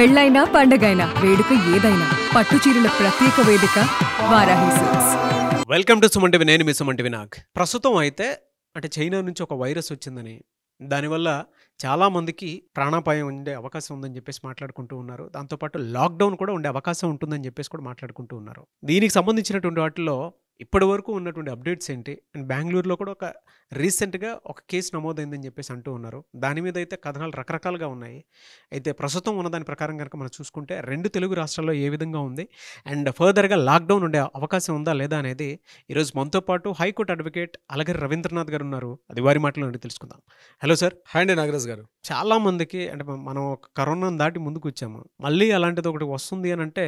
పెళ్ళైనా పండగైనా వేడుక ఏదైనా పట్టు చీరల ప్రత్యేక వేదిక Varahi silks. Welcome to Suman TV. నేను మీ సుమన్ టీవీ నాగ్. ప్రస్తుతం అయితే చైనా నుంచి ఒక వైరస్ వచ్చిందని, దానివల్ల చాలామందికి ప్రాణాపాయం ఉండే అవకాశం ఉందని చెప్పేసి మాట్లాడుకుంటూ ఉన్నారు. దాంతోపాటు లాక్డౌన్ కూడా ఉండే అవకాశం ఉంటుందని చెప్పేసి కూడా మాట్లాడుకుంటూ ఉన్నారు. దీనికి సంబంధించినటువంటి వాటిలో ఇప్పటి వరకు ఉన్నటువంటి అప్డేట్స్ ఏంటి? అండ్ బెంగళూరులో కూడా రీసెంట్గా ఒక కేసు నమోదైందని చెప్పేసి అంటూ ఉన్నారు. దాని మీద అయితే కథనాలు రకరకాలుగా ఉన్నాయి. అయితే ప్రస్తుతం ఉన్న దాని ప్రకారం కనుక మనం చూసుకుంటే 2 తెలుగు రాష్ట్రాల్లో ఏ విధంగా ఉంది అండ్ ఫర్దర్గా లాక్డౌన్ ఉండే అవకాశం ఉందా లేదా అనేది ఈరోజు మనతో పాటు హైకోర్టు అడ్వకేట్ అలగరి రవీంద్రనాథ్ గారు ఉన్నారు. అది వారి మాటలో నుండి తెలుసుకుందాం. Hello sir. హాయ్ అండి నాగరాజ్ గారు. చాలా మందికి మనం కరోనాను దాటి ముందుకు వచ్చాము, మళ్ళీ అలాంటిది ఒకటి వస్తుంది అని అంటే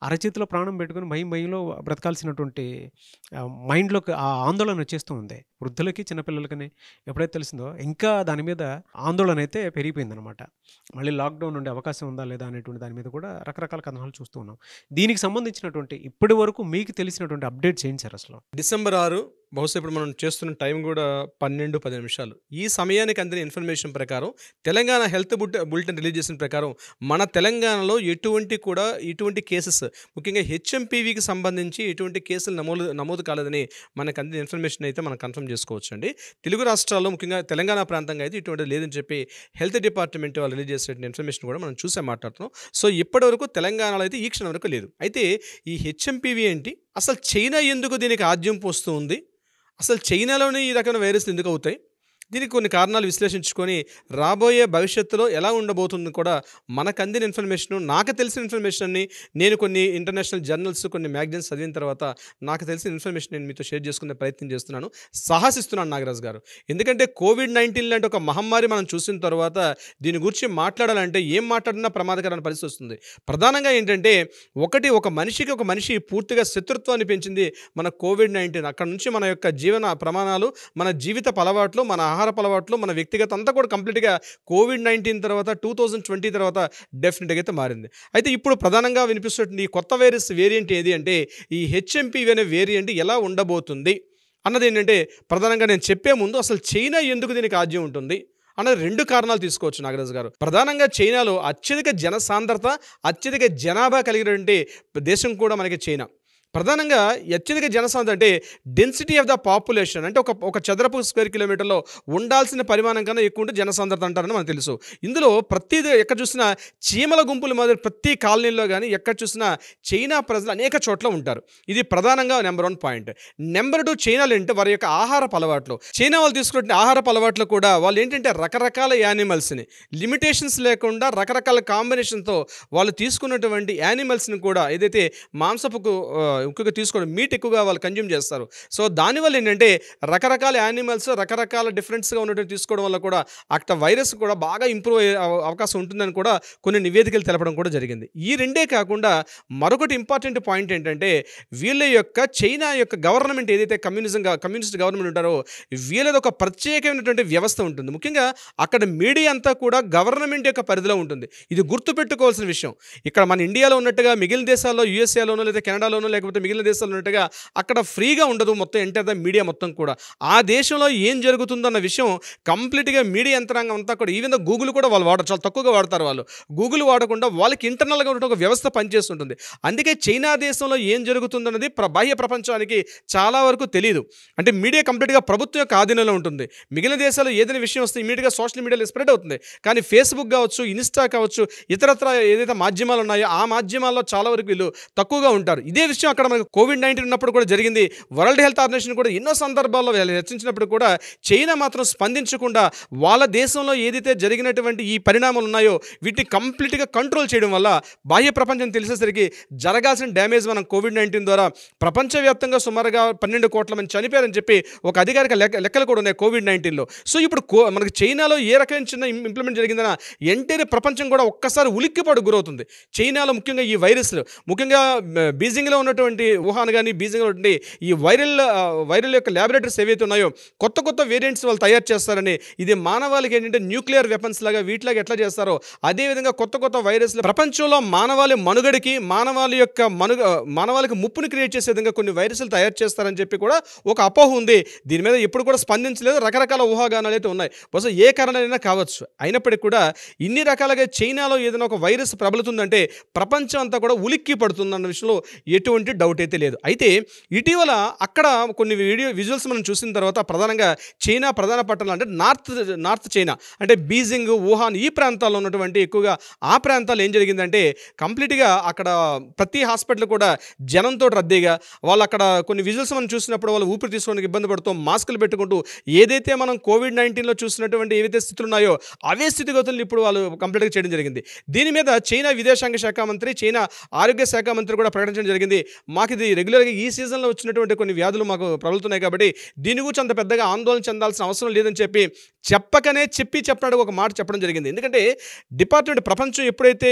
అరచేతిలో ప్రాణం పెట్టుకుని భయంలో బ్రతకాల్సినటువంటి మైండ్లోకి ఆ ఆందోళన వచ్చేస్తూ ఉంది. వృద్ధులకి చిన్నపిల్లలకి ఎప్పుడైతే తెలిసిందో ఇంకా దాని మీద ఆందోళన అయితే పెరిగిపోయిందనమాట. మళ్ళీ లాక్డౌన్ ఉండే అవకాశం ఉందా లేదా అనేటువంటి దాని మీద కూడా రకరకాల కథనాలు చూస్తూ ఉన్నాం. దీనికి సంబంధించినటువంటి ఇప్పటి వరకు మీకు తెలిసినటువంటి అప్డేట్స్ ఏంటి సార్? అసలు డిసెంబర్ 6 బహుశా ఇప్పుడు మనం చేస్తున్న టైం కూడా 12-10 నిమిషాలు. ఈ సమయానికి అందిన ఇన్ఫర్మేషన్ ప్రకారం తెలంగాణ హెల్త్ బులెటిన్ రిలీజ్ చేసిన ప్రకారం మన తెలంగాణలో ఇటువంటి కేసెస్, ముఖ్యంగా హెచ్ఎంపీవీకి సంబంధించి ఎటువంటి కేసులు నమోదు కాలేదని మనకు అందిన ఇన్ఫర్మేషన్ అయితే మనం కన్ఫర్మ్ చేసుకోవచ్చు అండి. తెలుగు రాష్ట్రాల్లో ముఖ్యంగా తెలంగాణ ప్రాంతంగా అయితే ఇటువంటిది లేదని చెప్పి హెల్త్ డిపార్ట్మెంట్ వాళ్ళు రిలీజ్ చేసిన ఇన్ఫర్మేషన్ కూడా మనం చూసే మాట్లాడుతున్నాం. సో ఇప్పటి వరకు తెలంగాణలో అయితే ఈ క్షణం వరకు లేదు. అయితే ఈ హెచ్ఎంపీవీ ఏంటి, అసలు చైనా ఎందుకు దీనికి ఆద్యం పోస్తూ ఉంది, అసలు చైనాలోనే ఈ రకమైన వైరస్లు ఎందుకు అవుతాయి, దీనికి కొన్ని కారణాలు విశ్లేషించుకొని రాబోయే భవిష్యత్తులో ఎలా ఉండబోతుంది కూడా మనకు అందిన ఇన్ఫర్మేషన్, నాకు తెలిసిన ఇన్ఫర్మేషన్ని నేను కొన్ని ఇంటర్నేషనల్ జర్నల్స్, కొన్ని మ్యాగజైన్స్ చదివిన తర్వాత నాకు తెలిసిన ఇన్ఫర్మేషన్ నేను మీతో షేర్ చేసుకునే ప్రయత్నం చేస్తున్నాను, సాహసిస్తున్నాను నాగరాజ్ గారు. ఎందుకంటే కోవిడ్-19 లాంటి ఒక మహమ్మారి మనం చూసిన తర్వాత దీని గురించి మాట్లాడాలంటే ఏం మాట్లాడినా ప్రమాదకరమైన పరిస్థితి వస్తుంది. ప్రధానంగా ఏంటంటే ఒక మనిషి పూర్తిగా శత్రుత్వాన్ని పెంచింది మన కోవిడ్-19. అక్కడ నుంచి మన యొక్క జీవన ప్రమాణాలు, మన జీవిత అలవాట్లు, మన ఆహారపు అలవాట్లు, మన వ్యక్తిగత అంతా కూడా కంప్లీట్గా కోవిడ్-19 తర్వాత 2020 తర్వాత డెఫినెట్గా అయితే మారింది. అయితే ఇప్పుడు ప్రధానంగా వినిపిస్తున్న ఈ కొత్త వైరస్ వేరియంట్ ఏది అంటే ఈ హెచ్ఎంపీవీ అనే వేరియంట్ ఎలా ఉండబోతుంది అన్నది ఏంటంటే, ప్రధానంగా నేను చెప్పే ముందు అసలు చైనా ఎందుకు దీనికి ఆద్యం ఉంటుంది అన్నది 2 కారణాలు తీసుకోవచ్చు నాగరాజు గారు. ప్రధానంగా చైనాలో అత్యధిక జనసాంద్రత, అత్యధిక జనాభా కలిగినటువంటి దేశం కూడా మనకి చైనా. ప్రధానంగా అత్యధిక జనసాంద్రత అంటే డెన్సిటీ ఆఫ్ ద పాపులేషన్, అంటే ఒక చదరపు స్క్వేర్ కిలోమీటర్లో ఉండాల్సిన పరిమాణం కన్నా ఎక్కువ ఉంటే జనసాంద్రత అంటారని మనకు తెలుసు. ఇందులో ప్రతిదీ ఎక్కడ చూసినా చీమల గుంపులు మాదిరి ప్రతి కాలనీలో కానీ ఎక్కడ చూసినా చైనా ప్రజలు అనేక చోట్ల ఉంటారు. ఇది ప్రధానంగా నెంబర్ 1 పాయింట్. నెంబర్ 2 చైనాలు అంటే వారి యొక్క ఆహారపు అలవాట్లు. చైనా వాళ్ళు తీసుకుంటే ఆహారపు అలవాట్లు కూడా వాళ్ళు ఏంటంటే రకరకాల యానిమల్స్ని లిమిటేషన్స్ లేకుండా రకరకాల కాంబినేషన్తో వాళ్ళు తీసుకున్నటువంటి యానిమల్స్ని కూడా ఏదైతే మాంసపుకు ఎక్కువగా తీసుకోవడం, మీట్ ఎక్కువగా వాళ్ళు కన్జ్యూమ్ చేస్తారు. సో దానివల్ల ఏంటంటే రకరకాల యానిమల్స్ రకరకాల డిఫరెంట్స్గా ఉన్నటువంటి తీసుకోవడం వల్ల కూడా అక్కడ వైరస్ కూడా బాగా ఇంప్రూవ్ అయ్యే అవకాశం ఉంటుందని కూడా కొన్ని నివేదికలు తెలపడం కూడా జరిగింది. ఈ రెండే కాకుండా మరొకటి ఇంపార్టెంట్ పాయింట్ ఏంటంటే వీళ్ళ యొక్క చైనా యొక్క గవర్నమెంట్ ఏదైతే కమ్యూనిస్ట్ గవర్నమెంట్ ఉంటారో వీళ్ళది ఒక ప్రత్యేకమైనటువంటి వ్యవస్థ ఉంటుంది. ముఖ్యంగా అక్కడ మీడియా అంతా కూడా గవర్నమెంట్ యొక్క పరిధిలో ఉంటుంది. ఇది గుర్తుపెట్టుకోవాల్సిన విషయం. ఇక్కడ మన ఇండియాలో ఉన్నట్టుగా మిగిలిన దేశాల్లో, యూఎస్ఏలోనో లేదా కెనడాలోనో లేకపోతే మిగిలిన దేశాలు ఉన్నట్టుగా అక్కడ ఫ్రీగా ఉండదు మొత్తం ఎంటర్ ద మీడియా మొత్తం కూడా. ఆ దేశంలో ఏం జరుగుతుందన్న విషయం కంప్లీట్గా మీడియా యంత్రాంగం అంతా కూడా, ఈవెన్ గూగుల్ కూడా వాళ్ళు వాడరు, చాలా తక్కువగా వాడతారు. వాళ్ళు గూగుల్ వాడకుండా వాళ్ళకి ఇంటర్నల్గా ఉన్న ఒక వ్యవస్థ పనిచేస్తుంటుంది. అందుకే చైనా దేశంలో ఏం జరుగుతుందన్నది బాహ్య ప్రపంచానికి చాలా వరకు తెలియదు. అంటే మీడియా కంప్లీట్గా ప్రభుత్వం యొక్క ఆధీనంలో ఉంటుంది. మిగిలిన దేశాల్లో ఏదైనా విషయం వస్తే ఇమీడియట్గా సోషల్ మీడియాలో స్ప్రెడ్ అవుతుంది. కానీ ఫేస్బుక్ కావచ్చు, ఇన్స్టా కావచ్చు, ఇతరత్ర ఏదైతే మాధ్యమాలు ఉన్నాయో ఆ మాధ్యమాల్లో చాలా వరకు వీళ్ళు తక్కువగా ఉంటారు. ఇదే విషయం అక్కడ మనకు కోవిడ్-19 ఉన్నప్పుడు కూడా జరిగింది. వరల్డ్ హెల్త్ ఆర్గనైజేషన్ కూడా ఎన్నో సందర్భాల్లో హెచ్చరించినప్పుడు కూడా చైనా మాత్రం స్పందించకుండా వాళ్ళ దేశంలో ఏదైతే జరిగినటువంటి ఈ పరిణామాలు ఉన్నాయో వీటిని కంప్లీట్గా కంట్రోల్ చేయడం వల్ల బాహ్య ప్రపంచం తెలిసేసరికి జరగాల్సిన డ్యామేజ్ మనం కోవిడ్-19 ద్వారా ప్రపంచవ్యాప్తంగా సుమారుగా 12 కోట్ల మంది చనిపోయారని చెప్పి ఒక అధికారిక లెక్కలు కూడా ఉన్నాయి కోవిడ్-19లో. సో ఇప్పుడు మనకి చైనాలో ఏ రకమైన చిన్న ఇంప్లిమెంట్ జరిగిందన్న ఎంటైర్ ప్రపంచం కూడా ఒక్కసారి ఉలిక్కిపాటు గురవుతుంది. చైనాలో ముఖ్యంగా ఈ వైరస్లు, ముఖ్యంగా బీజింగ్లో ఉన్నటువంటి ఉన్నటువంటి వుహాన్ కానీ బీజింగ్ ఈ వైరల్ యొక్క ల్యాబొరేటరీస్ ఏవైతే ఉన్నాయో కొత్త వేరియంట్స్ వాళ్ళు తయారు చేస్తారని, ఇది మానవాళికి ఏంటంటే న్యూక్లియర్ వెపన్స్ లాగా వీటిలాగా ఎట్లా చేస్తారో అదేవిధంగా కొత్త వైరస్లు ప్రపంచంలో మానవాళి మనుగడికి మానవాళికి ముప్పుని క్రియేట్ చేసే విధంగా కొన్ని వైరస్లు తయారు చేస్తారని చెప్పి కూడా ఒక అపోహ ఉంది. దీని మీద ఎప్పుడు కూడా స్పందించలేదు. రకరకాల ఊహాగానాలు అయితే ఉన్నాయి. బహుశా ఏ కారణమైనా కావచ్చు. అయినప్పటికీ కూడా ఇన్ని రకాలుగా చైనాలో ఏదైనా ఒక వైరస్ ప్రబలుతుందంటే ప్రపంచం అంతా కూడా ఉలిక్కి పడుతుందన్న విషయంలో ఎటువంటి డౌట్ అయితే లేదు. అయితే ఇటీవల అక్కడ కొన్ని విజువల్స్ మనం చూసిన తర్వాత ప్రధానంగా చైనా ప్రధాన పట్టణాలు అంటే నార్త్ చైనా అంటే బీజింగ్, వుహాన్ ఈ ప్రాంతాల్లో ఉన్నటువంటి ఎక్కువగా ఆ ప్రాంతాల్లో ఏం జరిగిందంటే కంప్లీట్గా అక్కడ ప్రతి హాస్పిటల్ కూడా జనంతో రద్దీగా వాళ్ళు అక్కడ కొన్ని విజువల్స్ మనం చూసినప్పుడు వాళ్ళు ఊపిరి తీసుకోవడానికి ఇబ్బంది పడుతూ మాస్కులు పెట్టుకుంటూ ఏదైతే మనం కోవిడ్-19లో చూసినటువంటి ఏవైతే స్థితులు ఉన్నాయో అవే స్థితిగతులను ఇప్పుడు వాళ్ళు కంప్లీట్గా చేయడం జరిగింది. దీని మీద చైనా విదేశాంగ శాఖ మంత్రి, చైనా ఆరోగ్య శాఖ మంత్రి కూడా ప్రకటించడం జరిగింది. మాకు ఇది రెగ్యులర్గా ఈ సీజన్లో వచ్చినటువంటి కొన్ని వ్యాధులు మాకు ప్రబలుతున్నాయి కాబట్టి దీని గురించి అంత పెద్దగా ఆందోళన చెందాల్సిన అవసరం లేదని చెప్పడానికి ఒక మాట చెప్పడం జరిగింది. ఎందుకంటే డిపార్ట్మెంట్ ప్రపంచం ఎప్పుడైతే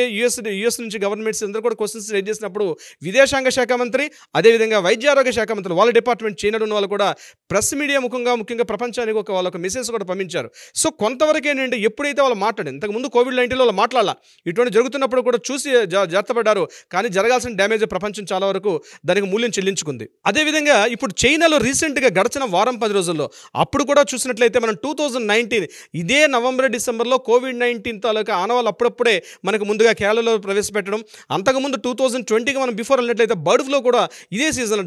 యుఎస్ నుంచి గవర్నమెంట్స్ అందరూ కూడా క్వశ్చన్స్ రేజ్ చేసినప్పుడు విదేశాంగ శాఖ మంత్రి అదేవిధంగా వైద్య ఆరోగ్య శాఖ మంత్రి వాళ్ళ డిపార్ట్మెంట్ చైనాలో ఉన్న వాళ్ళు కూడా ప్రెస్ మీడియా ముఖ్యంగా ప్రపంచానికి వాళ్ళొక మెసేజ్ కూడా పంపించారు. సో కొంతవరకు ఏంటంటే ఎప్పుడైతే వాళ్ళు మాట్లాడారు, ఇంతకుముందు కోవిడ్-19లో వాళ్ళు మాట్లాడాల, ఇటువంటి జరుగుతున్నప్పుడు కూడా చూసి జాగ్రత్తపడ్డారు. కానీ జరగాల్సిన డ్యామేజ్ ప్రపంచం చాలా వరకు దానికి మూల్యం చెల్లించుకుంది. అదేవిధంగా ఇప్పుడు చైనాలో రీసెంట్గా గడిచిన వారం 10 రోజుల్లో అప్పుడు కూడా చూసినట్లయితే మనం 2019 ఇదే నవంబర్ డిసెంబర్లో కోవిడ్-19 తాలూకా ఆనవాళ్ళు అప్పుడప్పుడే మనకు ముందుగా కేరళలో ప్రవేశపెట్టడం, అంతకుముందు 2020కి మనం బిఫోర్ వెళ్ళినట్లయితే బర్డ్ ఫ్లూ కూడా ఇదే సీజన్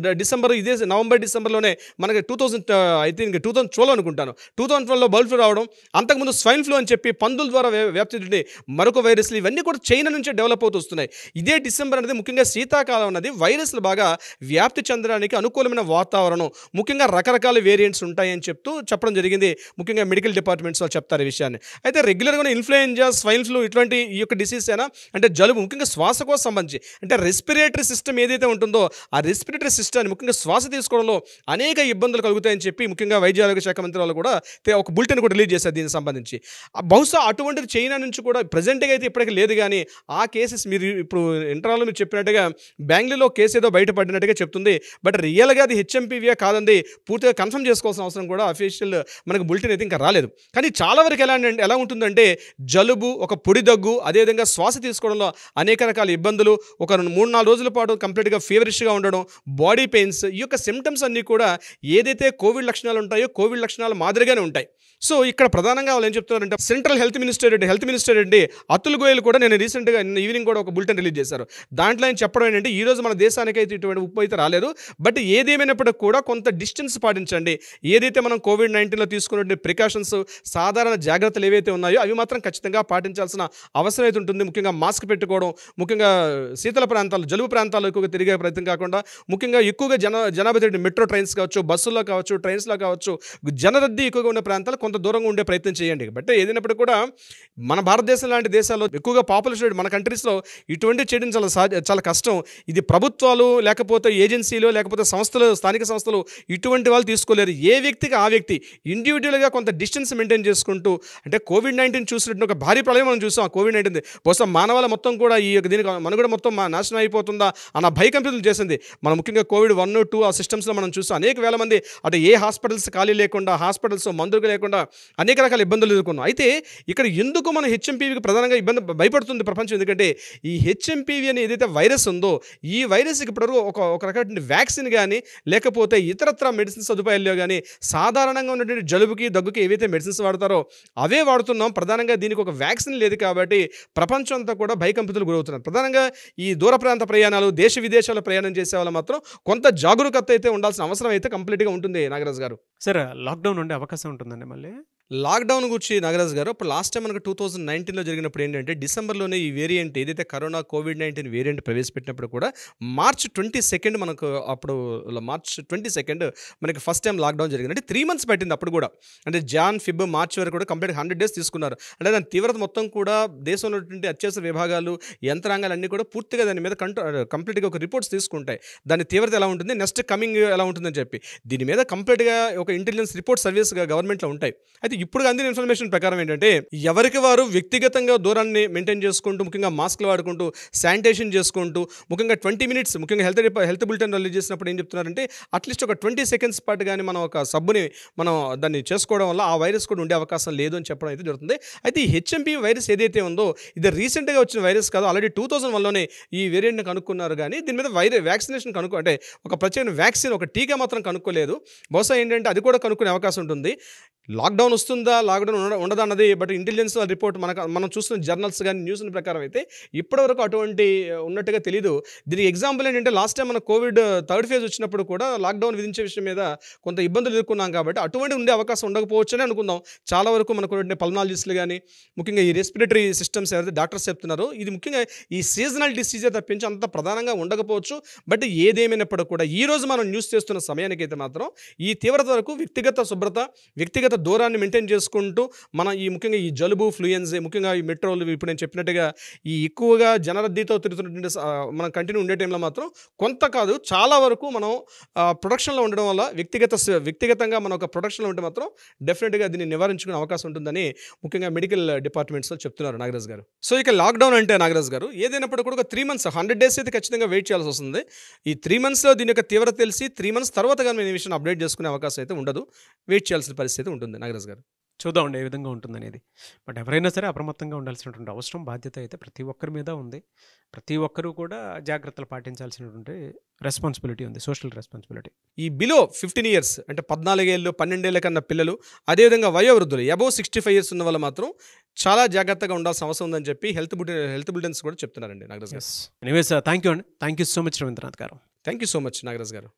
ఇదే నవంబర్ డిసెంబర్లోనే మనకి 2012 అనుకుంటాను 2012లో బర్డ్ ఫ్లూ రావడం, అంతకుముందు స్వైన్ ఫ్లూ అని చెప్పి పందుల ద్వారా వ్యాప్తి మరొక వైరస్లు ఇవన్నీ కూడా చైనా నుంచే డెవలప్ అవుతూ వస్తున్నాయి. ఇదే డిసెంబర్ అనేది ముఖ్యంగా శీతాకాలం అనేది వైరస్లు బాగా వ్యాప్తి చెందడానికి అనుకూలమైన వాతావరణం, ముఖ్యంగా రకరకాల వేరియంట్స్ ఉంటాయని చెప్పడం జరిగింది. ముఖ్యంగా మెడికల్ డిపార్ట్మెంట్స్ వాళ్ళు చెప్తారు ఈ విషయాన్ని. అయితే రెగ్యులర్గా ఇన్ఫ్లుయెంజా, స్వైన్ ఫ్లూ ఇటువంటి ఈ యొక్క డిసీజ్ అయినా అంటే జలుబు ముఖ్యంగా శ్వాసకోశ సంబంధించి అంటే రెస్పిరేటరీ సిస్టమ్ ఏదైతే ఉంటుందో ఆ రెస్పిరేటరీ సిస్టమ్ ముఖ్యంగా శ్వాస తీసుకోవడంలో అనేక ఇబ్బందులు కలుగుతాయని చెప్పి ముఖ్యంగా వైద్య ఆరోగ్య శాఖ మంత్రి వాళ్ళు కూడా ఒక బులెటిన్ కూడా రిలీజ్ చేశారు దీనికి సంబంధించి. బహుశా అటువంటిది చైనా నుంచి కూడా ప్రజెంట్గా అయితే ఇప్పటికీ లేదు. కానీ ఆ కేసెస్ మీరు ఇప్పుడు ఇంటర్వ్యూలో మీరు చెప్పినట్టుగా బెంగళూరులో కేసు ఏదో బయటపడినట్టుగా చెప్తుంది. బట్ రియల్గా అది హెచ్ఎంపీవీయే కాదండి, పూర్తిగా కన్ఫర్మ్ చేసుకోవాల్సిన అవసరం కూడా అఫీషియల్ మనకు బులెటిన్ అయితే ఇంకా రాలేదు. కానీ చాలా వరకు ఎలా ఉంటుందంటే జలుబు, ఒక పొడి దగ్గు, అదేవిధంగా శ్వాస తీసుకోవడంలో అనేక రకాల ఇబ్బందులు, ఒక 3-4 రోజుల పాటు కంప్లీట్గా ఫీవరిష్గా ఉండడం, బాడీ పెయిన్స్, ఈ యొక్క సిమ్టమ్స్ అన్నీ కూడా ఏదైతే కోవిడ్ లక్షణాలు ఉంటాయో కోవిడ్ లక్షణాలు మాదిరిగానే ఉంటాయి. సో ఇక్కడ ప్రధానంగా వాళ్ళు ఏం చెప్తున్నారంటే సెంట్రల్ హెల్త్ మినిస్టర్ అండి అతుల్ గోయల్ కూడా నేను రీసెంట్గా ఈవినింగ్ కూడా ఒక బులెటిన్ రిలీజ్ చేశారు. దాంట్లో ఆయన చెప్పడం ఏంటంటే ఈరోజు మన దేశానికి అయితే ఇటువంటి ఉప్పు అయితే రాలేదు, బట్ ఏదేమైనప్పటికీ కూడా కొంత డిస్టెన్స్ పాటించండి. ఏదైతే మనం కోవిడ్-19లో తీసుకున్న ప్రికాషన్స్, సాధారణ జాగ్రత్తలు ఏవైతే ఉన్నాయో అవి మాత్రం ఖచ్చితంగా పాటించాల్సిన అవసరం అయితే ఉంటుంది. ముఖ్యంగా మాస్క్ పెట్టుకోవడం, ముఖ్యంగా శీతల ప్రాంతాలు, జలుబు ప్రాంతాల్లో ఎక్కువగా తిరిగే ప్రయత్నం కాకుండా, ముఖ్యంగా ఎక్కువగా జనాభా తిరిగి మెట్రో ట్రైన్స్ కావచ్చు, బస్సుల్లో కావచ్చు, ట్రైన్స్లో కావచ్చు, జనరద్దీ ఎక్కువగా ఉన్న ప్రాంతాలు కొంత దూరంగా ఉండే ప్రయత్నం చేయండి. బట్ ఏదైనప్పటికీ కూడా మన భారతదేశం లాంటి దేశాల్లో ఎక్కువగా పాపులేషన్ మన కంట్రీస్లో ఇటువంటి చేయడం చాలా కష్టం. ఇది ప్రభుత్వాలు లేకపోతే ఏజెన్సీలు లేకపోతే సంస్థలు, స్థానిక సంస్థలు ఇటువంటి వాళ్ళు తీసుకోలేరు. ఏ వ్యక్తికి ఆ వ్యక్తి ఇండివిజువల్గా కొంత డిస్టెన్స్ మెయింటైన్ చేసుకుంటూ, అంటే కోవిడ్-19 చూసినట్టు ఒక భారీ ప్రళయం మనం చూసాం. కోవిడ్-19 బహుశా మానవాళి మొత్తం కూడా ఈ యొక్క దీనికి మనుగడ మొత్తం నాశనం అయిపోతుందా అన్న భయకంపితులు చేసింది. మనం ముఖ్యంగా కోవిడ్-1, 2 ఆ సిస్టమ్స్లో మనం చూసాం. అనేక వేల మంది అంటే ఏ హాస్పిటల్స్ ఖాళీ లేకుండా, హాస్పిటల్స్ మందులు లేకుండా అనేక రకాల ఇబ్బందులు ఎదుర్కొన్నాం. అయితే ఇక్కడ ఎందుకు మన హెచ్ఎంపీవీకి ప్రధానంగా భయపడుతుంది ప్రపంచం? ఎందుకంటే ఈ హెచ్ఎంపీవీ అనే ఏదైతే వైరస్ ఉందో ఈ వైరస్కి ఇప్పటివరకు ఒక రకమైన వ్యాక్సిన్ కానీ లేకపోతే ఇతరత్ర మెడిసిన్ సదుపాయాల్లో కానీ సాధారణంగా ఉన్నటువంటి జలుబుకి, దగ్గుకి ఏవైతే మెడిసిన్స్ వాడతారో అవే వాడుతున్నాం. ప్రధానంగా దీనికి ఒక వ్యాక్సిన్ లేదు కాబట్టి ప్రపంచం అంతా కూడా భయకంపితులు గురవుతున్నారు. ప్రధానంగా ఈ దూర ప్రాంత ప్రయాణాలు, దేశ విదేశాల ప్రయాణం చేసే వాళ్ళు మాత్రం కొంత జాగరూకత అయితే ఉండాల్సిన అవసరం అయితే కంప్లీట్గా ఉంటుంది. నాగరాజు గారు, సార్ లాక్డౌన్ ఉండే అవకాశం ఉంటుందండి మళ్ళీ? లాక్డౌన్ గురించి నాగరాజు గారు ఇప్పుడు లాస్ట్ టైం మనకు 2019లో జరిగినప్పుడు ఏంటంటే డిసెంబర్లోనే ఈ వేరియంట్ ఏదైతే కరోనా కోవిడ్-19 వేరియంట్ ప్రవేశపెట్టినప్పుడు కూడా మార్చ్ 22 మనకు అప్పుడు మార్చ్ 22 మనకి ఫస్ట్ టైం లాక్డౌన్ జరిగింది. అంటే 3 months పట్టింది అప్పుడు కూడా. అంటే జాన్, ఫిబ్, మార్చ్ వరకు కూడా కంప్లీట్ 100 days తీసుకున్నారు. అంటే దాని తీవ్రత మొత్తం కూడా దేశంలో ఉన్నటువంటి అత్యవసర విభాగాలు, యంత్రాంగాలు అన్నీ కూడా పూర్తిగా దాని మీద కంప్లీట్గా ఒక రిపోర్ట్స్ తీసుకుంటాయి. దాని తీవ్రత ఎలా ఉంటుంది, నెక్స్ట్ కమింగ్ ఎలా ఉంటుందని చెప్పి దీని మీద కంప్లీట్గా ఒక ఇంటెలిజెన్స్ రిపోర్ట్ సర్వీస్ గవర్నమెంట్లో ఉంటాయి. అయితే అయితే ఇప్పుడు అందిన ఇన్ఫర్మేషన్ ప్రకారం ఏంటంటే ఎవరికి వారు వ్యక్తిగతంగా దూరాన్ని మెయింటైన్ చేసుకుంటూ, ముఖ్యంగా మాస్క్లు వాడుకుంటూ, శానిటేషన్ చేసుకుంటూ, ముఖ్యంగా 20 మినిట్స్ ముఖ్యంగా హెల్త్ బులెటిన్ రిలీజ్ చేసినప్పుడు ఏం చెప్తున్నారంటే అట్లీస్ట్ ఒక 20 సెకండ్స్ పాటు కానీ మనం ఒక సబ్బుని మనం దాన్ని చేసుకోవడం వల్ల ఆ వైరస్ కూడా ఉండే అవకాశం లేదు అని చెప్పడం అయితే జరుగుతుంది. అయితే ఈ హెచ్ఎంపీ వైరస్ ఏదైతే ఉందో ఇది రీసెంట్గా వచ్చిన వైరస్ కాదు. ఆల్రెడీ 2001లోనే ఈ వేరియంట్ని కనుక్కున్నారు. కానీ దీని మీద వ్యాక్సినేషన్ అంటే ఒక ప్రత్యేక వ్యాక్సిన్, ఒక టీకా మాత్రం కనుక్కోలేదు. బహుశా ఏంటంటే అది కూడా కనుక్కునే అవకాశం ఉంటుంది. లాక్డౌన్ వస్తుందా, లాక్డౌన్ ఉండదా అన్నది బట్ ఇంటెలిజెన్స్ రిపోర్ట్ మనం చూస్తున్న జర్నల్స్ కానీ న్యూస్ ప్రకారం అయితే ఇప్పటివరకు అటువంటి ఉన్నట్టుగా తెలియదు. దీనికి ఎగ్జాంపుల్ ఏంటంటే లాస్ట్ టైం మన కోవిడ్ థర్డ్ ఫేజ్ వచ్చినప్పుడు కూడా లాక్డౌన్ విధించే విషయం మీద కొంత ఇబ్బందులు ఎదుర్కొన్నాం. కాబట్టి అటువంటి ఉండే అవకాశం ఉండకపోవచ్చని అనుకుందాం. చాలా వరకు మనకు పల్మనాలజిస్టులు కానీ, ముఖ్యంగా ఈ రెస్పిరేటరీ సిస్టమ్స్ ఎవరైతే డాక్టర్స్ చెప్తున్నారో ఇది ముఖ్యంగా ఈ సీజనల్ డిసీజే తప్పించి అంత ప్రధానంగా ఉండకపోవచ్చు. బట్ ఏదేమైనప్పటికీ కూడా ఈ రోజు మనం న్యూస్ చేస్తున్న సమయానికైతే మాత్రం ఈ తీవ్రత వరకు వ్యక్తిగత శుభ్రత, వ్యక్తిగత దూరాన్ని మెయింటైన్ చేసుకుంటూ మన ఈ ముఖ్యంగా ఈ జలుబు, ఫ్లూయెన్సీ, ముఖ్యంగా ఈ మెట్రోలు ఇప్పుడు నేను చెప్పినట్టుగా ఈ ఎక్కువగా జనరద్దీతో తిరుగుతున్నటువంటి మనం కంటిన్యూ ఉండే టైంలో మాత్రం కొంత కాదు చాలా వరకు మనం ప్రొడక్షన్లో ఉండడం వల్ల వ్యక్తిగతంగా మనం ఒక ప్రొడక్షన్లో ఉంటే మాత్రం డెఫినెట్గా దీన్ని నివారించుకునే అవకాశం ఉంటుందని ముఖ్యంగా మెడికల్ డిపార్ట్మెంట్స్లో చెప్తున్నారు నాగరాజ్ గారు. సో ఇక లాక్డౌన్ అంటే నాగరాజ్ గారు ఏదైనప్పుడు కూడా ఒక 3 months 100 days అయితే ఖచ్చితంగా వెయిట్ చేయాల్సి వస్తుంది. ఈ 3 monthsలో దీని యొక్క తీవ్రత తెలిసి 3 months తర్వాత కానీ మేము ఈ విషయం అప్డేట్ చేసుకునే అవకాశం అయితే ఉండదు. వెయిట్ చేయాల్సిన పరిస్థితి ఉంటుంది నాగరాజ్ గారు. చూద్దామండి ఏ విధంగా ఉంటుందనేది. బట్ ఎవరైనా సరే అప్రమత్తంగా ఉండాల్సినటువంటి అవసరం, బాధ్యత అయితే ప్రతి ఒక్కరి మీద ఉంది. ప్రతి ఒక్కరూ కూడా జాగ్రత్తలు పాటించాల్సినటువంటి రెస్పాన్సిబిలిటీ ఉంది, సోషల్ రెస్పాన్సిబిలిటీ. ఈ బిలో 15 years అంటే 14 ఏళ్ళు 12 ఏళ్ళ కన్నా పిల్లలు, అదేవిధంగా వయోవృద్ధులు అబోవ్ 65 years ఉన్న వాళ్ళు మాత్రం చాలా జాగ్రత్తగా ఉండాల్సిన అవసరం ఉందని చెప్పి హెల్త్ బులెటిన్స్ కూడా చెప్తున్నారండి Nagaraj garu. Anyways thank you అండి. Thank you so much Ravindranath garu. Thank you so much Nagaraj గారు.